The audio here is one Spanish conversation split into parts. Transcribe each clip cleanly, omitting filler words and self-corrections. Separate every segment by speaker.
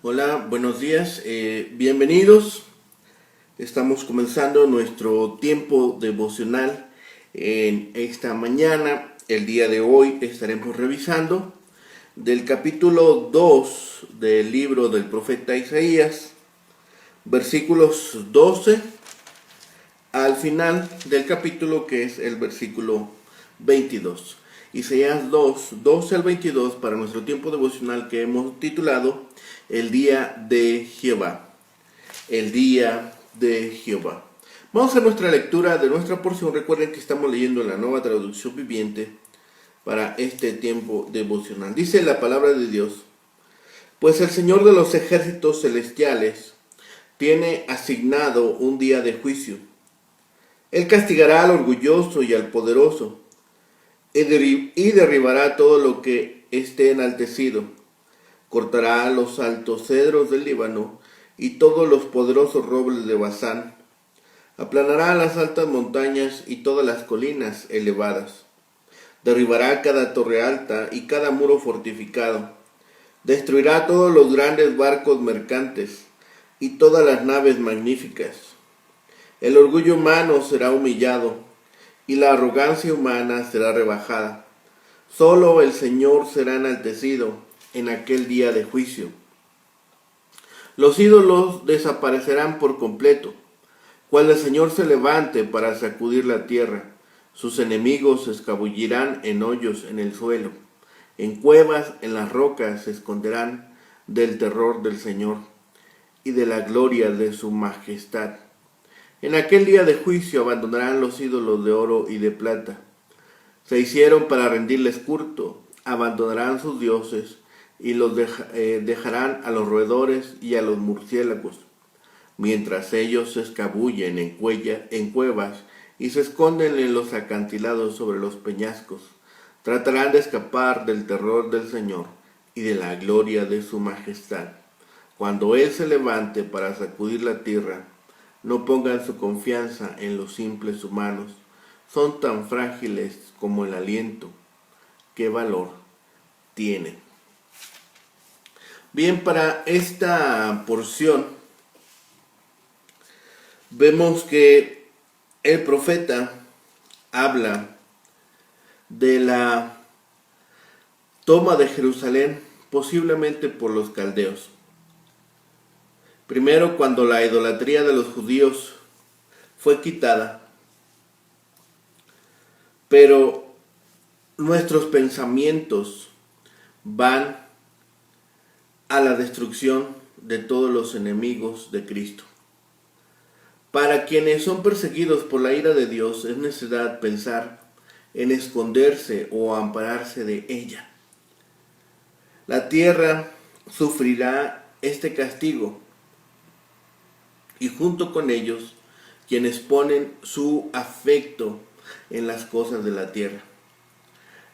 Speaker 1: Hola, buenos días, bienvenidos. Estamos comenzando nuestro tiempo devocional en esta mañana. El día de hoy estaremos revisando del capítulo 2 del libro del profeta Isaías, versículos 12 al final del capítulo, que es el versículo 22. Isaías 2, 12 al 22 para nuestro tiempo devocional que hemos titulado El día de Jehová. El día de Jehová. Vamos a hacer nuestra lectura de nuestra porción. Recuerden que estamos leyendo la Nueva Traducción Viviente para este tiempo devocional. Dice la palabra de Dios: Pues el Señor de los ejércitos celestiales tiene asignado un día de juicio. Él castigará al orgulloso y al poderoso, y derribará todo lo que esté enaltecido. Cortará los altos cedros del Líbano y todos los poderosos robles de Basán. Aplanará las altas montañas y todas las colinas elevadas. Derribará cada torre alta y cada muro fortificado. Destruirá todos los grandes barcos mercantes y todas las naves magníficas. El orgullo humano será humillado y la arrogancia humana será rebajada. Solo el Señor será enaltecido en aquel día de juicio. Los ídolos desaparecerán por completo. Cuando el Señor se levante para sacudir la tierra, sus enemigos se escabullirán en hoyos en el suelo. En cuevas en las rocas se esconderán del terror del Señor y de la gloria de su majestad. En aquel día de juicio abandonarán los ídolos de oro y de plata. Se hicieron para rendirles culto, abandonarán sus dioses y los dejarán a los roedores y a los murciélagos, mientras ellos se escabullen en cuevas y se esconden en los acantilados sobre los peñascos. Tratarán de escapar del terror del Señor y de la gloria de su majestad. Cuando Él se levante para sacudir la tierra, no pongan su confianza en los simples humanos. Son tan frágiles como el aliento. ¿Qué valor tienen? Bien, para esta porción vemos que el profeta habla de la toma de Jerusalén, posiblemente por los caldeos. Primero, cuando la idolatría de los judíos fue quitada, pero nuestros pensamientos van a la destrucción de todos los enemigos de Cristo. Para quienes son perseguidos por la ira de Dios, es necesidad pensar en esconderse o ampararse de ella. La tierra sufrirá este castigo, y junto con ellos, quienes ponen su afecto en las cosas de la tierra.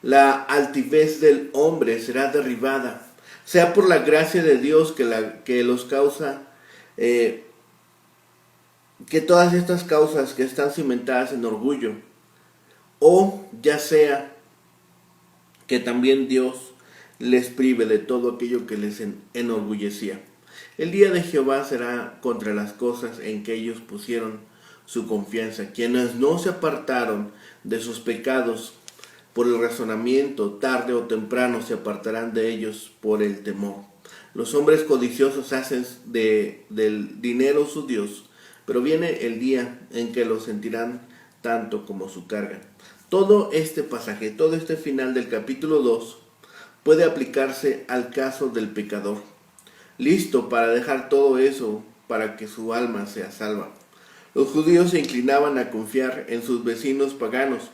Speaker 1: La altivez del hombre será derribada, sea por la gracia de Dios que los causa, que todas estas causas que están cimentadas en orgullo, o ya sea que también Dios les prive de todo aquello que les enorgullecía. El día de Jehová será contra las cosas en que ellos pusieron su confianza. Quienes no se apartaron de sus pecados por el razonamiento, tarde o temprano se apartarán de ellos por el temor. Los hombres codiciosos hacen del dinero su Dios, pero viene el día en que lo sentirán tanto como su carga. Todo este pasaje, todo este final del capítulo 2 puede aplicarse al caso del pecador, listo para dejar todo eso para que su alma sea salva. Los judíos se inclinaban a confiar en sus vecinos paganos,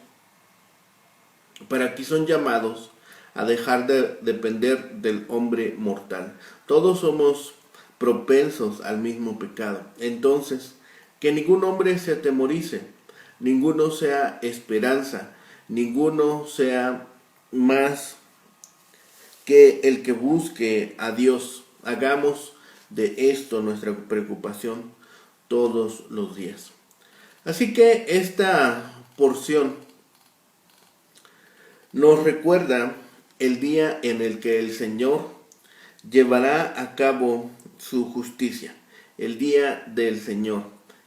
Speaker 1: pero aquí son llamados a dejar de depender del hombre mortal. Todos somos propensos al mismo pecado. Entonces, que ningún hombre se atemorice, ninguno sea esperanza, ninguno sea más que el que busque a Dios. Hagamos de esto nuestra preocupación todos los días. Así que esta porción nos recuerda el día en el que el Señor llevará a cabo su justicia, el día del Señor,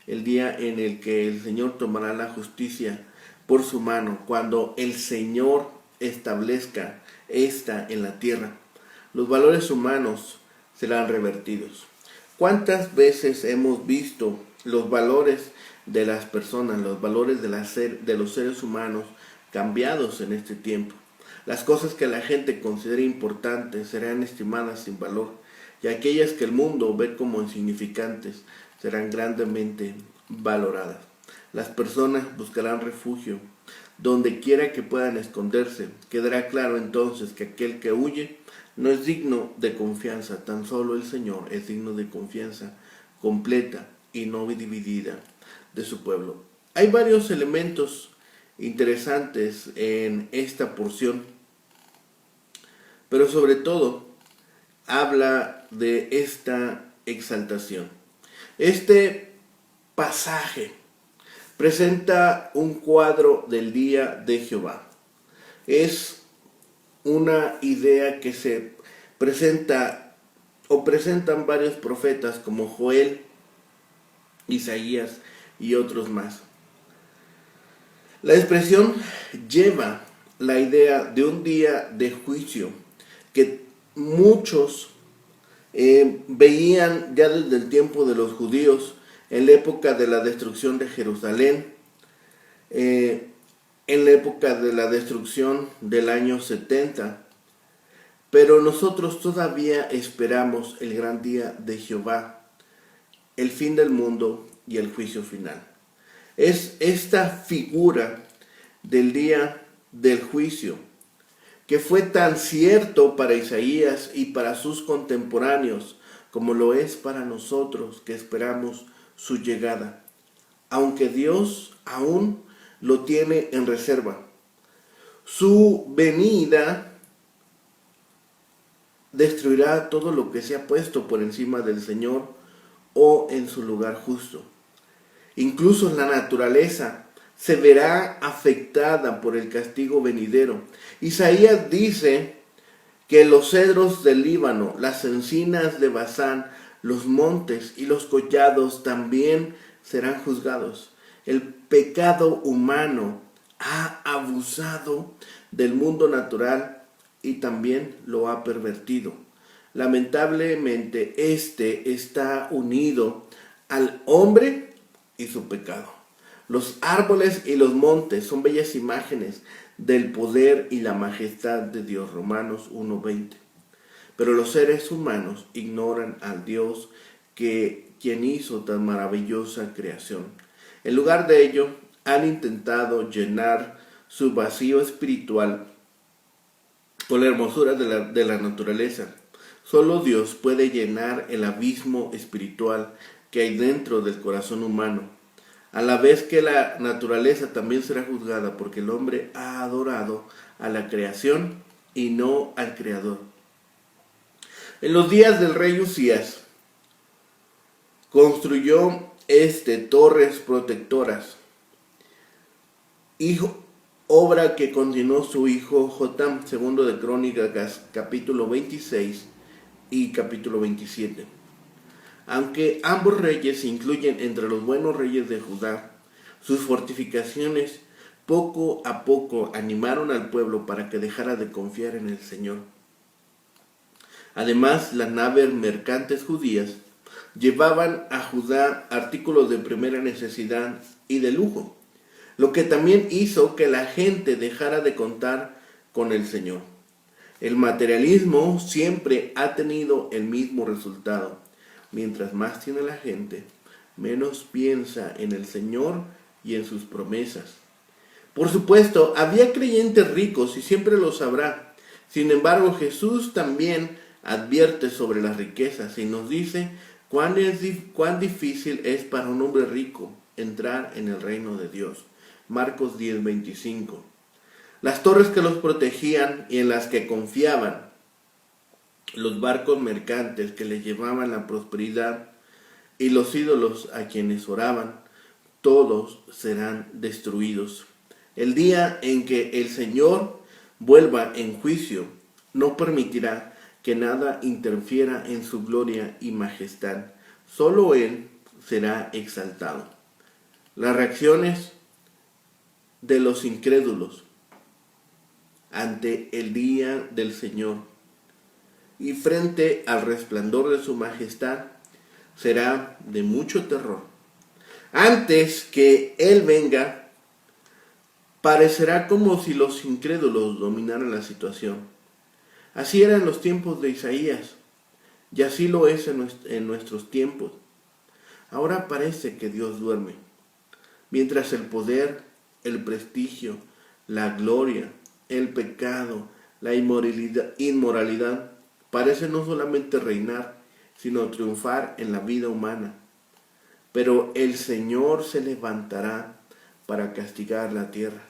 Speaker 1: el día en el que el Señor tomará la justicia por su mano, cuando el Señor establezca esta en la tierra. Los valores humanos serán revertidos. ¿Cuántas veces hemos visto los valores de las personas, los valores de los seres humanos cambiados en este tiempo? Las cosas que la gente considera importantes serán estimadas sin valor, y aquellas que el mundo ve como insignificantes serán grandemente valoradas. Las personas buscarán refugio donde quiera que puedan esconderse. Quedará claro entonces que aquel que huye no es digno de confianza. Tan solo el Señor es digno de confianza completa y no dividida de su pueblo. Hay varios elementos interesantes en esta porción, pero sobre todo habla de esta exaltación. Este pasaje presenta un cuadro del día de Jehová. Es una idea que se presenta o presentan varios profetas como Joel, Isaías y otros más. La expresión lleva la idea de un día de juicio que muchos veían ya desde el tiempo de los judíos, en la época de la destrucción de Jerusalén, en la época de la destrucción del año 70. Pero nosotros todavía esperamos el gran día de Jehová, el fin del mundo y el juicio final. Es esta figura del día del juicio que fue tan cierto para Isaías y para sus contemporáneos como lo es para nosotros que esperamos su llegada, aunque Dios aún lo tiene en reserva. Su venida destruirá todo lo que se ha puesto por encima del Señor o en su lugar justo. Incluso la naturaleza se verá afectada por el castigo venidero. Isaías dice que los cedros del Líbano, las encinas de Basán, los montes y los collados también serán juzgados. El pecado humano ha abusado del mundo natural y también lo ha pervertido. Lamentablemente, este está unido al hombre y su pecado. Los árboles y los montes son bellas imágenes del poder y la majestad de Dios. Romanos 1:20. Pero los seres humanos ignoran al Dios quien hizo tan maravillosa creación. En lugar de ello, han intentado llenar su vacío espiritual con la hermosura de la naturaleza. Solo Dios puede llenar el abismo espiritual que hay dentro del corazón humano, a la vez que la naturaleza también será juzgada, porque el hombre ha adorado a la creación y no al Creador. En los días del rey Usías, construyó torres protectoras, obra que continuó su hijo Jotam, segundo de Crónicas, capítulo 26 y capítulo 27. Aunque ambos reyes se incluyen entre los buenos reyes de Judá, sus fortificaciones poco a poco animaron al pueblo para que dejara de confiar en el Señor. Además, las naves mercantes judías llevaban a Judá artículos de primera necesidad y de lujo, lo que también hizo que la gente dejara de contar con el Señor. El materialismo siempre ha tenido el mismo resultado. Mientras más tiene la gente, menos piensa en el Señor y en sus promesas. Por supuesto, había creyentes ricos y siempre los habrá. Sin embargo, Jesús también advierte sobre las riquezas y nos dice cuán difícil es para un hombre rico entrar en el reino de Dios. Marcos 10:25. Las torres que los protegían y en las que confiaban, los barcos mercantes que les llevaban la prosperidad y los ídolos a quienes oraban, todos serán destruidos. El día en que el Señor vuelva en juicio, no permitirá que nada interfiera en su gloria y majestad. Solo Él será exaltado. Las reacciones de los incrédulos ante el día del Señor y frente al resplandor de su majestad será de mucho terror. Antes que Él venga, parecerá como si los incrédulos dominaran la situación. Así era en los tiempos de Isaías, y así lo es en nuestros tiempos. Ahora parece que Dios duerme, mientras el poder, el prestigio, la gloria, el pecado, la inmoralidad parecen no solamente reinar, sino triunfar en la vida humana. Pero el Señor se levantará para castigar la tierra.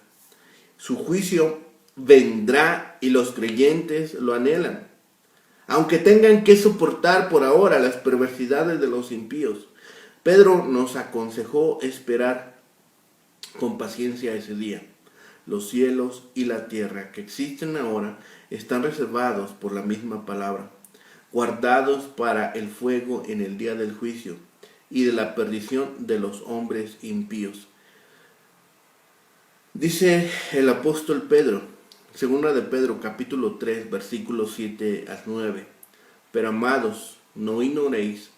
Speaker 1: Su juicio vendrá y los creyentes lo anhelan, aunque tengan que soportar por ahora las perversidades de los impíos. Pedro nos aconsejó esperar con paciencia ese día. Los cielos y la tierra que existen ahora están reservados por la misma palabra, guardados para el fuego en el día del juicio y de la perdición de los hombres impíos. Dice el apóstol Pedro, segunda de Pedro, capítulo 3, versículos 7 al 9. Pero amados, no ignoréis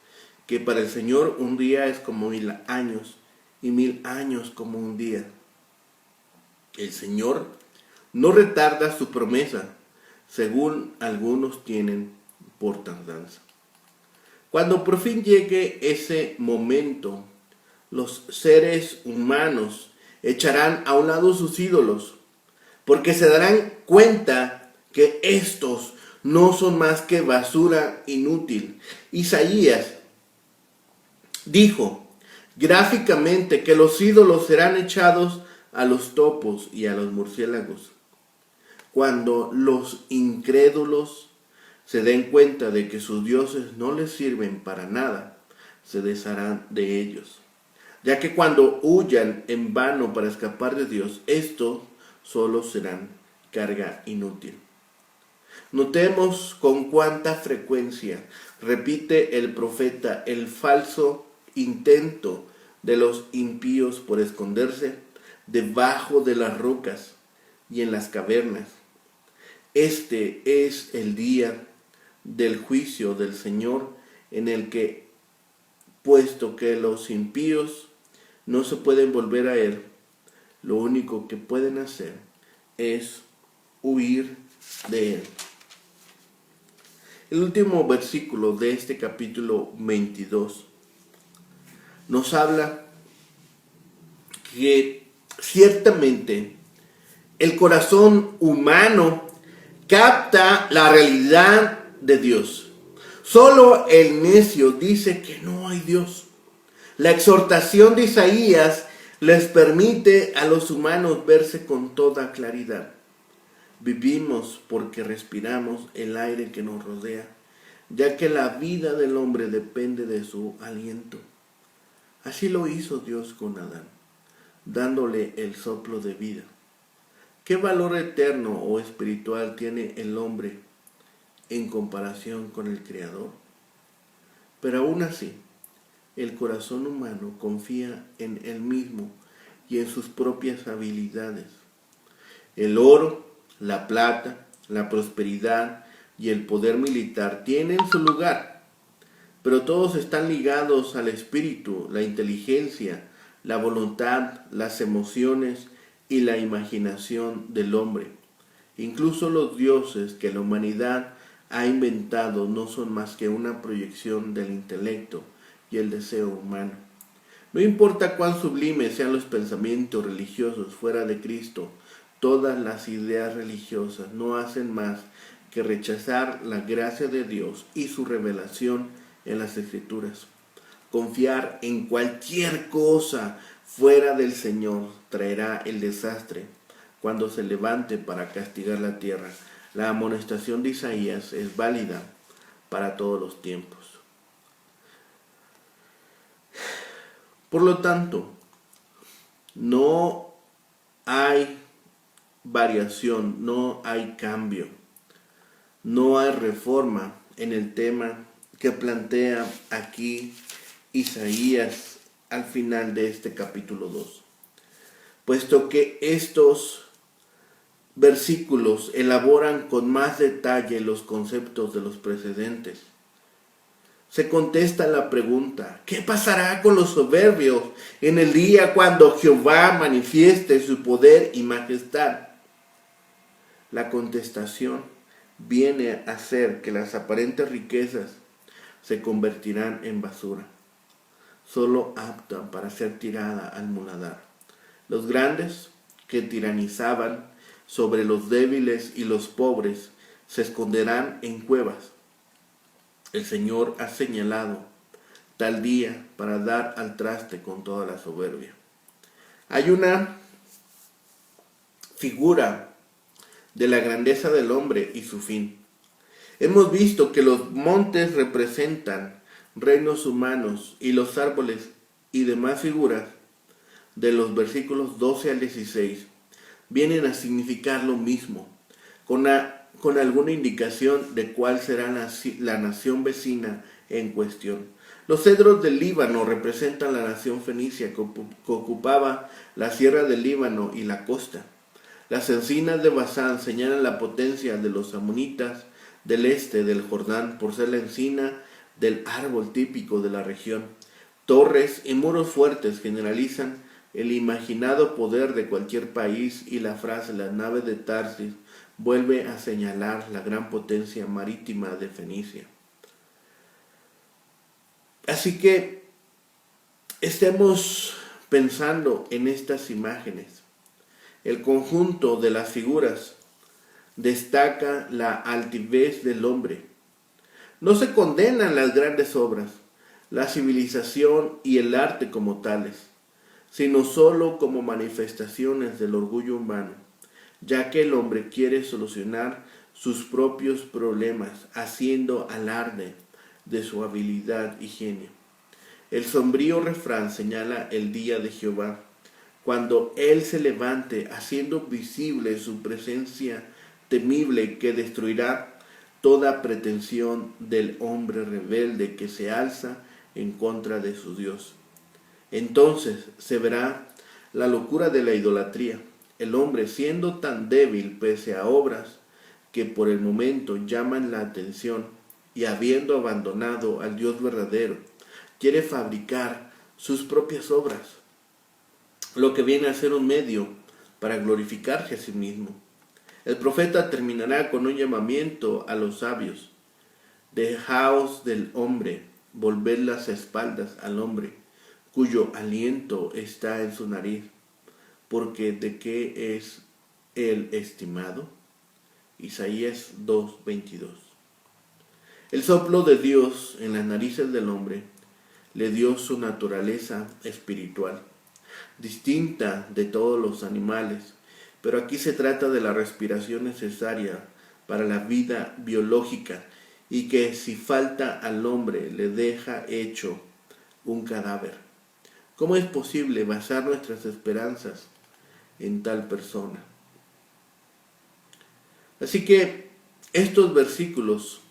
Speaker 1: que para el Señor un día es como 1000 años, y 1000 años como un día. El Señor no retarda su promesa, según algunos tienen por tardanza. Cuando por fin llegue ese momento, los seres humanos echarán a un lado sus ídolos, porque se darán cuenta que estos no son más que basura inútil. Isaías dijo gráficamente que los ídolos serán echados a los topos y a los murciélagos. Cuando los incrédulos se den cuenta de que sus dioses no les sirven para nada, se desharán de ellos, ya que cuando huyan en vano para escapar de Dios, estos solo serán carga inútil. Notemos con cuánta frecuencia repite el profeta el falso intento de los impíos por esconderse debajo de las rocas y en las cavernas. Este es el día del juicio del Señor, en el que, puesto que los impíos no se pueden volver a Él, lo único que pueden hacer es huir de Él. El último versículo de este capítulo 22 nos habla que ciertamente el corazón humano capta la realidad de Dios. Solo el necio dice que no hay Dios. La exhortación de Isaías les permite a los humanos verse con toda claridad. Vivimos porque respiramos el aire que nos rodea, ya que la vida del hombre depende de su aliento. Así lo hizo Dios con Adán, dándole el soplo de vida. ¿Qué valor eterno o espiritual tiene el hombre en comparación con el Creador? Pero aún así, el corazón humano confía en él mismo y en sus propias habilidades. El oro, la plata, la prosperidad y el poder militar tienen su lugar, pero todos están ligados al espíritu, la inteligencia, la voluntad, las emociones y la imaginación del hombre. Incluso los dioses que la humanidad ha inventado no son más que una proyección del intelecto y el deseo humano. No importa cuán sublimes sean los pensamientos religiosos fuera de Cristo, todas las ideas religiosas no hacen más que rechazar la gracia de Dios y su revelación en las Escrituras. Confiar en cualquier cosa fuera del Señor traerá el desastre cuando se levante para castigar la tierra. La amonestación de Isaías es válida para todos los tiempos. Por lo tanto, no hay variación, no hay cambio. No hay reforma en el tema que plantea aquí Isaías al final de este capítulo 2, puesto que estos versículos elaboran con más detalle los conceptos de los precedentes. Se contesta la pregunta: ¿qué pasará con los soberbios en el día cuando Jehová manifieste su poder y majestad? La contestación viene a ser que las aparentes riquezas se convertirán en basura, solo apta para ser tirada al muladar. Los grandes, que tiranizaban sobre los débiles y los pobres, se esconderán en cuevas. El Señor ha señalado tal día para dar al traste con toda la soberbia. Hay una figura de la grandeza del hombre y su fin. Hemos visto que los montes representan reinos humanos y los árboles y demás figuras de los versículos 12 al 16 vienen a significar lo mismo, con alguna indicación de cuál será la nación vecina en cuestión. Los cedros del Líbano representan la nación fenicia que ocupaba la sierra del Líbano y la costa. Las encinas de Basán señalan la potencia de los amonitas del este del Jordán por ser la encina del árbol típico de la región. Torres y muros fuertes generalizan el imaginado poder de cualquier país, y la frase "las naves de Tarsis" vuelve a señalar la gran potencia marítima de Fenicia. Así que estemos pensando en estas imágenes. El conjunto de las figuras destaca la altivez del hombre. No se condenan las grandes obras, la civilización y el arte como tales, sino solo como manifestaciones del orgullo humano, ya que el hombre quiere solucionar sus propios problemas haciendo alarde de su habilidad y genio. El sombrío refrán señala el día de Jehová, cuando Él se levante haciendo visible su presencia temible que destruirá toda pretensión del hombre rebelde que se alza en contra de su Dios. Entonces se verá la locura de la idolatría. El hombre, siendo tan débil pese a obras que por el momento llaman la atención, y habiendo abandonado al Dios verdadero, quiere fabricar sus propias obras, lo que viene a ser un medio para glorificarse a sí mismo. El profeta terminará con un llamamiento a los sabios: dejaos del hombre, volved las espaldas al hombre, cuyo aliento está en su nariz, porque ¿de qué es él estimado? Isaías 2:22. El soplo de Dios en las narices del hombre le dio su naturaleza espiritual, distinta de todos los animales, pero aquí se trata de la respiración necesaria para la vida biológica, y que si falta al hombre le deja hecho un cadáver. ¿Cómo es posible basar nuestras esperanzas en tal persona? Así que estos versículos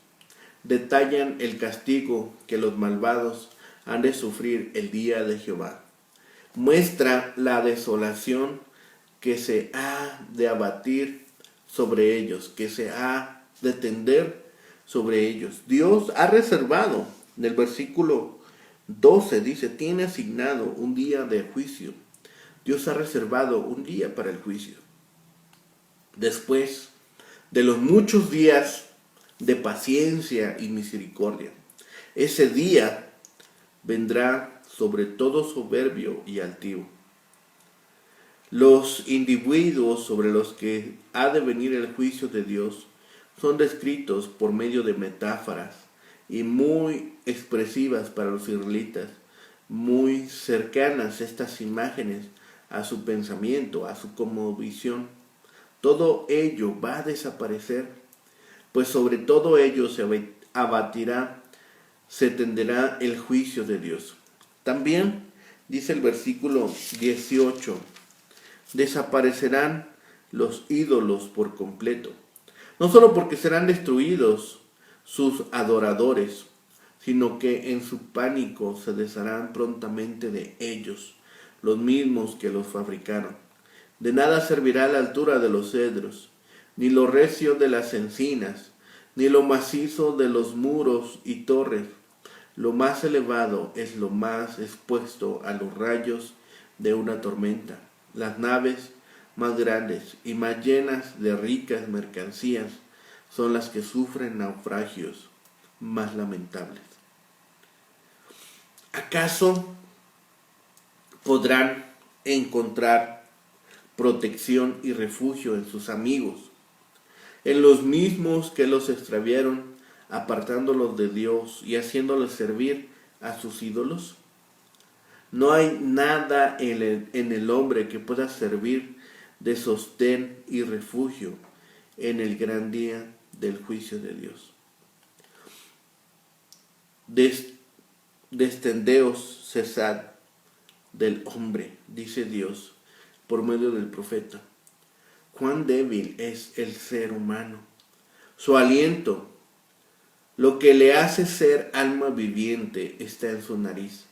Speaker 1: detallan el castigo que los malvados han de sufrir el día de Jehová. Muestra la desolación que se ha de abatir sobre ellos, que se ha de tender sobre ellos. Dios ha reservado, en el versículo 12 dice, tiene asignado un día de juicio. Dios ha reservado un día para el juicio. Después de los muchos días de paciencia y misericordia, ese día vendrá sobre todo soberbio y altivo. Los individuos sobre los que ha de venir el juicio de Dios son descritos por medio de metáforas y muy expresivas para los israelitas, muy cercanas estas imágenes a su pensamiento, a su cosmovisión. Todo ello va a desaparecer, pues sobre todo ello se abatirá, se tenderá el juicio de Dios. También dice el versículo 18, desaparecerán los ídolos por completo. no solo porque serán destruidos sus adoradores, sino que en su pánico se desharán prontamente de ellos, los mismos que los fabricaron. De nada servirá la altura de los cedros, ni lo recio de las encinas, ni lo macizo de los muros y torres. Lo más elevado es lo más expuesto a los rayos de una tormenta. Las naves más grandes y más llenas de ricas mercancías son las que sufren naufragios más lamentables. ¿Acaso podrán encontrar protección y refugio en sus amigos, en los mismos que los extraviaron, apartándolos de Dios y haciéndoles servir a sus ídolos? No hay nada en el hombre que pueda servir de sostén y refugio en el gran día del juicio de Dios. Descendeos, cesad del hombre, dice Dios por medio del profeta. Cuán débil es el ser humano. Su aliento, lo que le hace ser alma viviente, está en su nariz.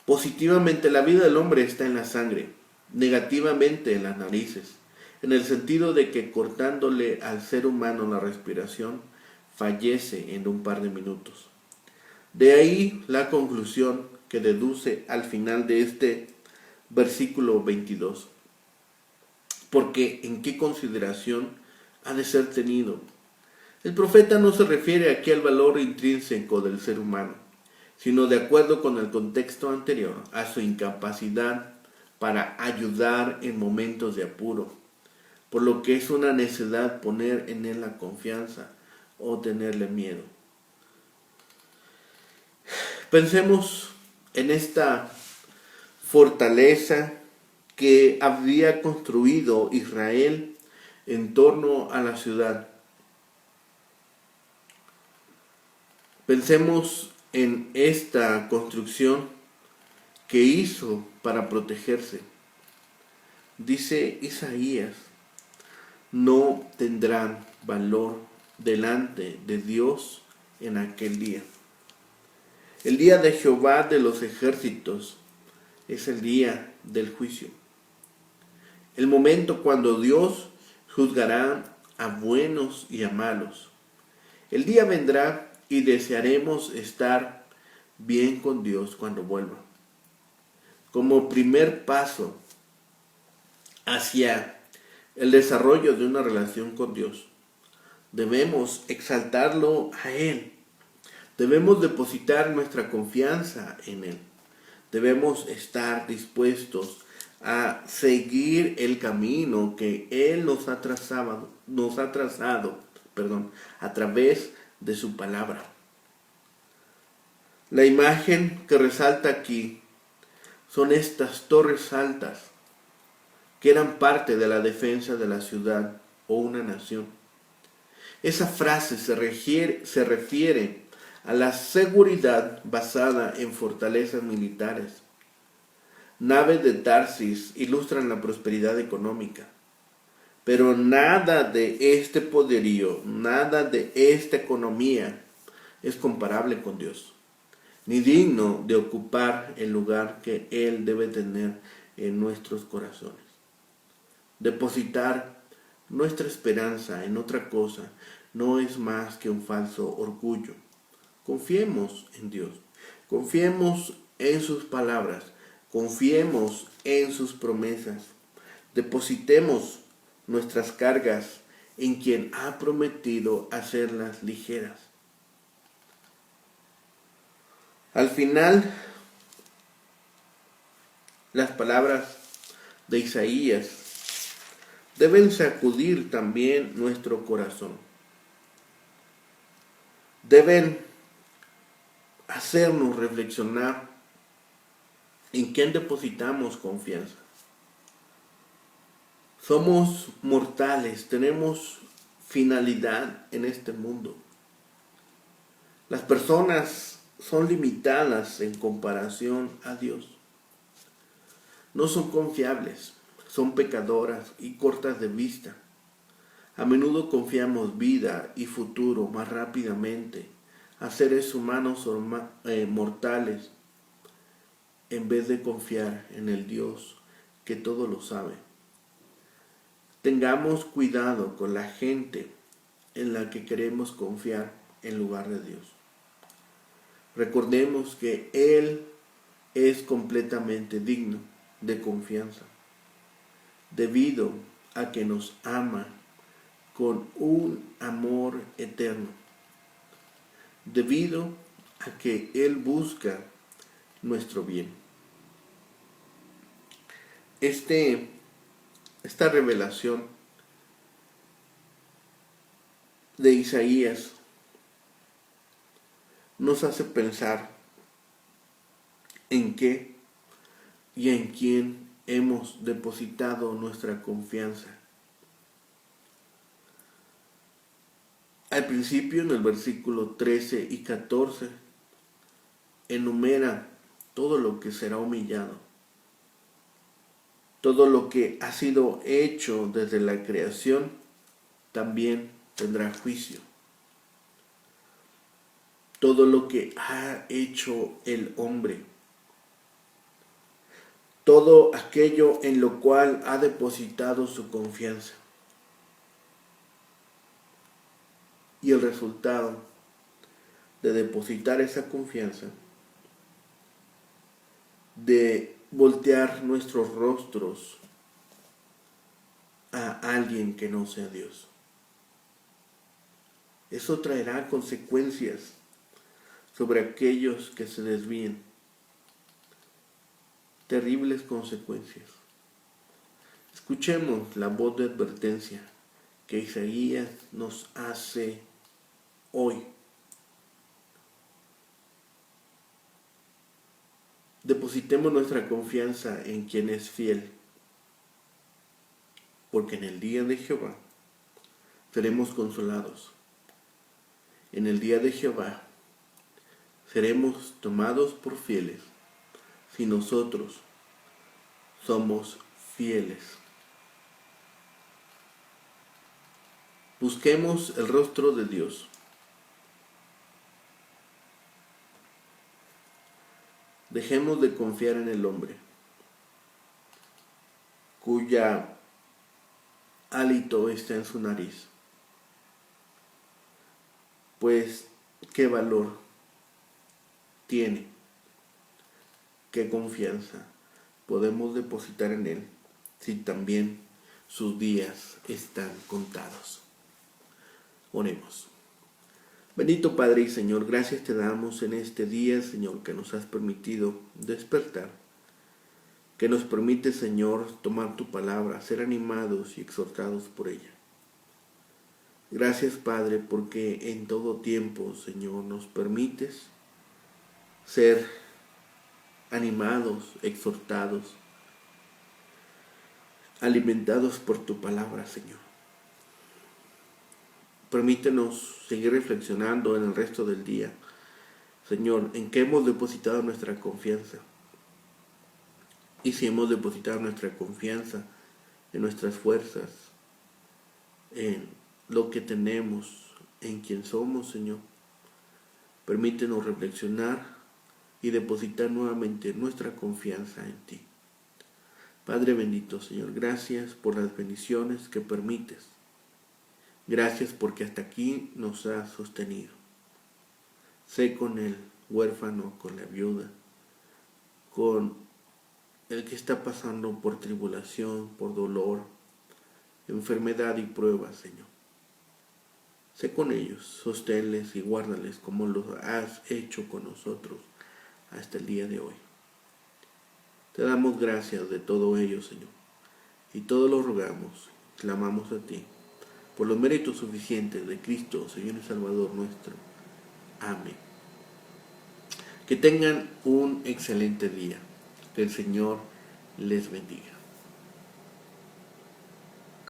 Speaker 1: Positivamente, la vida del hombre está en la sangre, negativamente en las narices, en el sentido de que cortándole al ser humano la respiración, fallece en un par de minutos. De ahí la conclusión que deduce al final de este versículo 22. Porque ¿en qué consideración ha de ser tenido? El profeta no se refiere aquí al valor intrínseco del ser humano, sino de acuerdo con el contexto anterior, a su incapacidad para ayudar en momentos de apuro, por lo que es una necedad poner en él la confianza o tenerle miedo. Pensemos en esta fortaleza que había construido Israel en torno a la ciudad. Pensemos en esta construcción que hizo para protegerse. Dice Isaías, no tendrán valor delante de Dios en aquel día. El día de Jehová de los ejércitos es el día del juicio. El momento cuando Dios juzgará a buenos y a malos. El día vendrá y desearemos estar bien con Dios cuando vuelva. Como primer paso hacia el desarrollo de una relación con Dios, debemos exaltarlo a Él. Debemos depositar nuestra confianza en Él. Debemos estar dispuestos a seguir el camino que Él nos ha trazado a través de su palabra. La imagen que resalta aquí son estas torres altas que eran parte de la defensa de la ciudad o una nación. Esa frase se refiere a la seguridad basada en fortalezas militares. Naves de Tarsis ilustran la prosperidad económica, pero nada de este poderío, nada de esta economía es comparable con Dios, ni digno de ocupar el lugar que Él debe tener en nuestros corazones. Depositar nuestra esperanza en otra cosa no es más que un falso orgullo. Confiemos en Dios, confiemos en sus palabras, confiemos en sus promesas, depositemos nuestras cargas en quien ha prometido hacerlas ligeras. Al final, las palabras de Isaías deben sacudir también nuestro corazón. Deben hacernos reflexionar en quién depositamos confianza. Somos mortales, tenemos finalidad en este mundo. Las personas son limitadas en comparación a Dios. No son confiables, son pecadoras y cortas de vista. A menudo confiamos vida y futuro más rápidamente a seres humanos mortales en vez de confiar en el Dios que todo lo sabe. Tengamos cuidado con la gente en la que queremos confiar en lugar de Dios. Recordemos que Él es completamente digno de confianza, debido a que nos ama con un amor eterno, debido a que Él busca nuestro bien. Esta revelación de Isaías nos hace pensar en qué y en quién hemos depositado nuestra confianza. Al principio, en el versículo 13 y 14, enumera todo lo que será humillado, todo lo que ha sido hecho desde la creación, también tendrá juicio. Todo lo que ha hecho el hombre, todo aquello en lo cual ha depositado su confianza. Y el resultado de depositar esa confianza, de voltear nuestros rostros a alguien que no sea Dios. Eso traerá consecuencias sobre aquellos que se desvíen. Terribles consecuencias. Escuchemos la voz de advertencia que Isaías nos hace hoy. Depositemos nuestra confianza en quien es fiel, porque en el día de Jehová seremos consolados. En el día de Jehová seremos tomados por fieles si nosotros somos fieles. Busquemos el rostro de Dios. Dejemos de confiar en el hombre, cuya hálito está en su nariz. Pues, ¿qué valor tiene? ¿Qué confianza podemos depositar en él si también sus días están contados? Oremos. Bendito Padre y Señor, gracias te damos en este día, Señor, que nos has permitido despertar, que nos permite, Señor, tomar tu palabra, ser animados y exhortados por ella. Gracias, Padre, porque en todo tiempo, Señor, nos permites ser animados, exhortados, alimentados por tu palabra, Señor. Permítenos seguir reflexionando en el resto del día, Señor, en qué hemos depositado nuestra confianza. Y si hemos depositado nuestra confianza en nuestras fuerzas, en lo que tenemos, en quien somos, Señor, permítenos reflexionar y depositar nuevamente nuestra confianza en ti. Padre bendito, Señor, gracias por las bendiciones que permites. Gracias porque hasta aquí nos has sostenido. Sé con el huérfano, con la viuda, con el que está pasando por tribulación, por dolor, enfermedad y pruebas, Señor. Sé con ellos, sosténles y guárdales como lo has hecho con nosotros hasta el día de hoy. Te damos gracias de todo ello, Señor, y todo lo rogamos, clamamos a ti, por los méritos suficientes de Cristo, Señor y Salvador nuestro. Amén. Que tengan un excelente día. Que el Señor les bendiga.